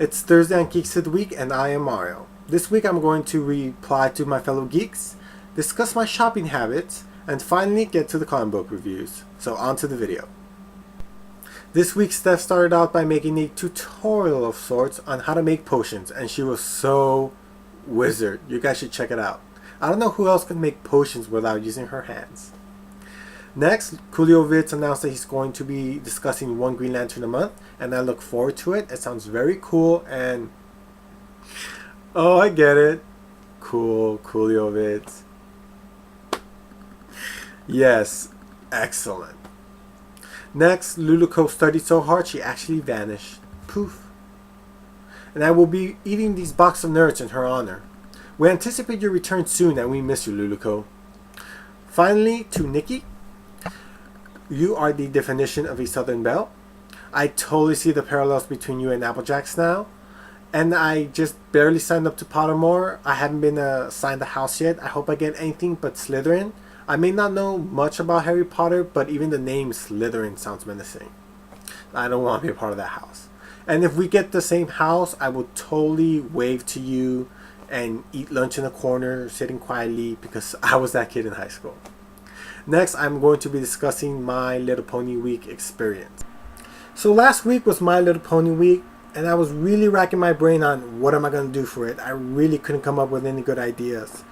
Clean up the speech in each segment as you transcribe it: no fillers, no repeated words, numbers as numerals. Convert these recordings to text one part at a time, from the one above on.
It's Thursday on Geeks of the Week, and I am Mario. This week I'm going to reply to my fellow geeks, discuss my shopping habits, and finally get to the comic book reviews. So on to the video. This week Steph started out by making a tutorial of sorts on how to make potions, and she was so wizard. You guys should check it out. I don't know who else can make potions without using her hands. Next, Coolio announced that he's going to be discussing one Green Lantern a month, and I look forward to it. It sounds very cool, and oh, I get it. Cool, Coolio. Yes, excellent. Next, Luluco studied so hard she actually vanished. Poof. And I will be eating these box of nerds in her honor. We anticipate your return soon, and we miss you, Luluco. Finally, to Nikki. You are the definition of a Southern Belle. I totally see the parallels between you and Applejacks now. And I just barely signed up to Pottermore. I haven't been assigned a house yet. I hope I get anything but Slytherin. I may not know much about Harry Potter, but even the name Slytherin sounds menacing. I don't want to be a part of that house. And if we get the same house, I will totally wave to you and eat lunch in a corner, sitting quietly, because I was that kid in high school. Next, I'm going to be discussing My Little Pony Week experience. So last week was My Little Pony Week, and I was really racking my brain on what am I going to do for it. I really couldn't come up with any good ideas.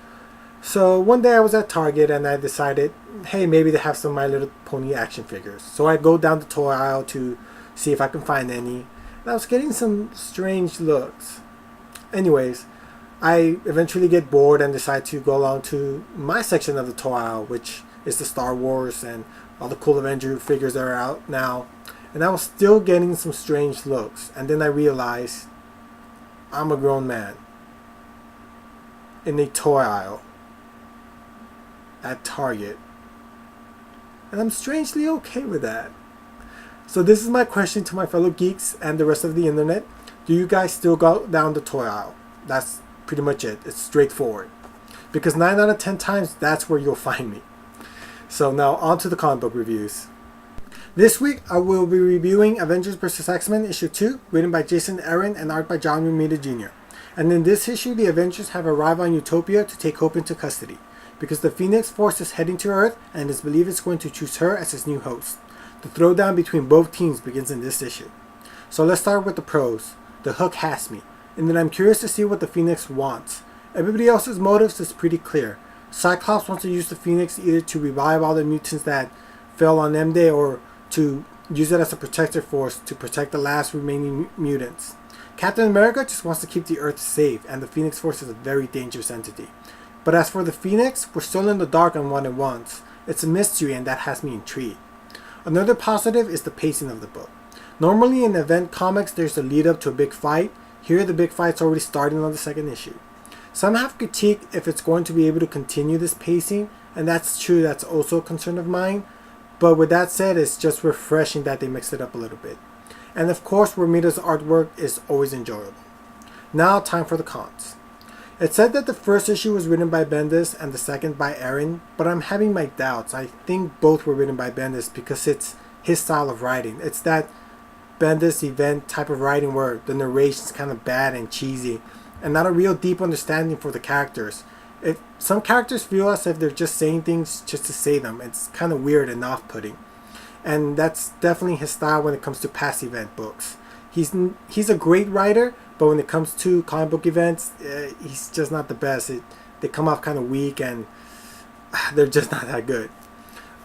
So one day I was at Target and I decided, hey, maybe they have some My Little Pony action figures. So I go down the toy aisle to see if I can find any. And I was getting some strange looks. Anyways, I eventually get bored and decide to go along to my section of the toy aisle, which is the Star Wars and all the cool Avengers figures that are out now. And I was still getting some strange looks. And then I realized I'm a grown man in a toy aisle at Target. And I'm strangely okay with that. So this is my question to my fellow geeks and the rest of the internet. Do you guys still go down the toy aisle? That's pretty much it. It's straightforward. Because 9 out of 10 times, that's where you'll find me. So now on to the comic book reviews. This week I will be reviewing Avengers vs. X-Men issue 2, written by Jason Aaron and art by John Romita Jr. And in this issue, the Avengers have arrived on Utopia to take Hope into custody, because the Phoenix Force is heading to Earth and is believed it's going to choose her as its new host. The throwdown between both teams begins in this issue. So let's start with the pros. The hook has me, and then I'm curious to see what the Phoenix wants. Everybody else's motives is pretty clear. Cyclops wants to use the Phoenix either to revive all the mutants that fell on M-Day or to use it as a protector force to protect the last remaining mutants. Captain America just wants to keep the Earth safe, and the Phoenix Force is a very dangerous entity. But as for the Phoenix, we're still in the dark on what it wants. It's a mystery, and that has me intrigued. Another positive is the pacing of the book. Normally in event comics there's a lead up to a big fight. Here the big fight's already starting on the second issue. Some have critiqued if it's going to be able to continue this pacing, and that's true, that's also a concern of mine. But with that said, it's just refreshing that they mix it up a little bit. And of course, Romita's artwork is always enjoyable. Now, time for the cons. It said that the first issue was written by Bendis and the second by Aaron, but I'm having my doubts. I think both were written by Bendis because it's his style of writing. It's that Bendis event type of writing where the narration's kind of bad and cheesy, and not a real deep understanding for the characters. Some characters feel as if they're just saying things just to say them. It's kind of weird and off-putting. And that's definitely his style when it comes to past event books. He's a great writer, but when it comes to comic book events, he's just not the best. They come off kind of weak and they're just not that good.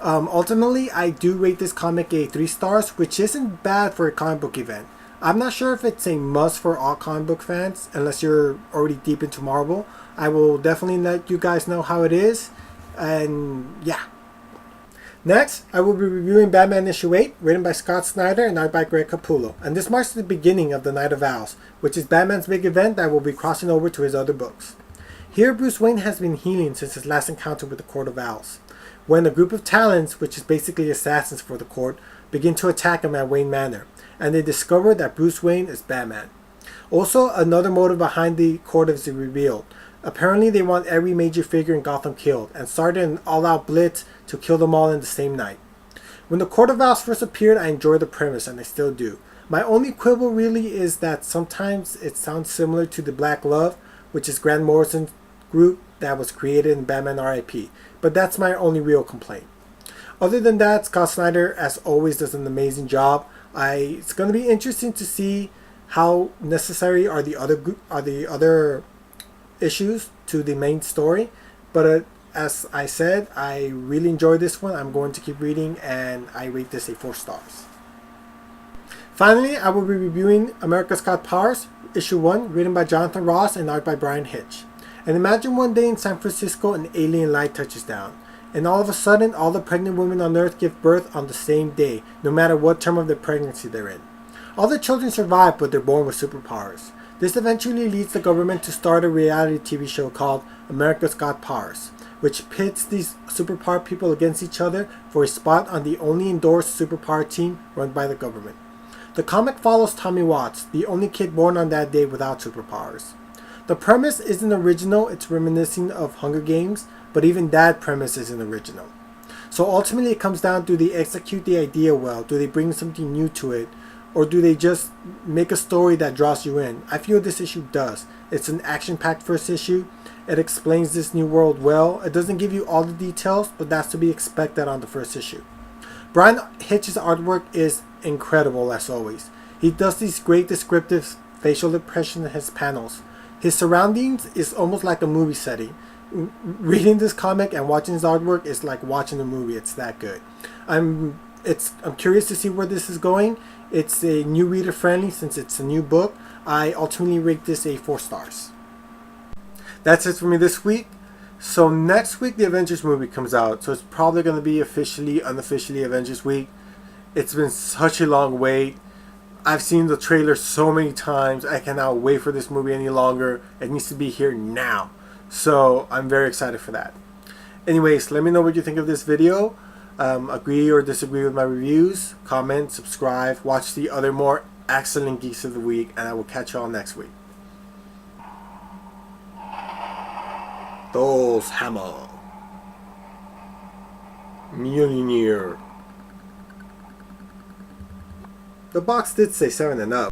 Ultimately, I do rate this comic a 3 stars, which isn't bad for a comic book event. I'm not sure if it's a must for all comic book fans, unless you're already deep into Marvel. I will definitely let you guys know how it is, and yeah. Next, I will be reviewing Batman issue 8, written by Scott Snyder and art by Greg Capullo, and this marks the beginning of the Night of Owls, which is Batman's big event that will be crossing over to his other books. Here, Bruce Wayne has been healing since his last encounter with the Court of Owls, when a group of Talons, which is basically assassins for the court, begin to attack him at Wayne Manor, and they discover that Bruce Wayne is Batman. Also, another motive behind the court is revealed. Apparently they want every major figure in Gotham killed, and started an all-out blitz to kill them all in the same night. When the Court of Owls first appeared, I enjoyed the premise, and I still do. My only quibble really is that sometimes it sounds similar to the Black Love, which is Grant Morrison's group that was created in Batman R.I.P. But that's my only real complaint. Other than that, Scott Snyder, as always, does an amazing job. It's going to be interesting to see how necessary are the other issues to the main story. But as I said, I really enjoyed this one. I'm going to keep reading, and I rate this a 4 stars. Finally, I will be reviewing America's Got Powers, issue 1, written by Jonathan Ross and art by Brian Hitch. And imagine one day in San Francisco an alien light touches down, and all of a sudden all the pregnant women on Earth give birth on the same day, no matter what term of their pregnancy they're in. All the children survive, but they're born with superpowers. This eventually leads the government to start a reality TV show called America's Got Powers, which pits these superpowered people against each other for a spot on the only endorsed superpower team run by the government. The comic follows Tommy Watts, the only kid born on that day without superpowers. The premise isn't original, it's reminiscent of Hunger Games, but even that premise isn't original. So ultimately it comes down, do they execute the idea well? Do they bring something new to it? Or do they just make a story that draws you in? I feel this issue does. It's an action-packed first issue. It explains this new world well. It doesn't give you all the details, but that's to be expected on the first issue. Brian Hitch's artwork is incredible as always. He does these great descriptive facial expressions in his panels. His surroundings is almost like a movie setting. Reading this comic and watching his artwork is like watching a movie. It's that good. I'm curious to see where this is going. It's a new reader friendly since it's a new book. I ultimately rate this a 4 stars. That's it for me this week. So next week the Avengers movie comes out. So it's probably going to be unofficially Avengers week. It's been such a long wait. I've seen the trailer so many times. I cannot wait for this movie any longer. It needs to be here now. So I'm very excited for that. Anyways, let me know what you think of this video. Agree or disagree with my reviews. Comment, subscribe, watch the other more excellent Geeks of the Week, and I will catch you all next week. Thor's Hammer. Mjolnir. The box did say 7 and up.